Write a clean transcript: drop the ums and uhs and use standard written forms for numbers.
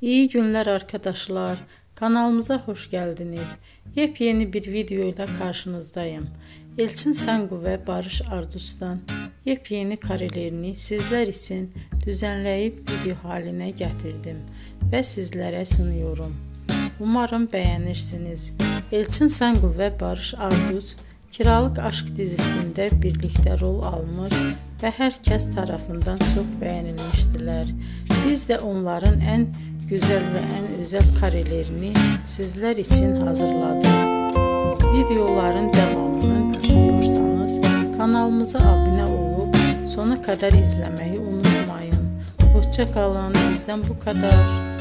İyi günler arkadaşlar. Kanalımıza hoş geldiniz. Yepyeni bir video ile karşınızdayım. Elçin Sangu ve Barış Ardus'tan yepyeni karelerini sizler için düzenleyip video haline getirdim ve sizlere sunuyorum. Umarım beğenirsiniz. Elçin Sangu ve Barış Ardus Kiralık Aşk dizisinde birlikte rol almış ve herkes tarafından çok beğenilmiştiler. Biz de onların en güzel ve en özel karelerini sizler için hazırladık. Videoların devamını istiyorsanız kanalımıza abone olup sona kadar izlemeyi unutmayın. Hoşça kalın. Bizden bu kadar.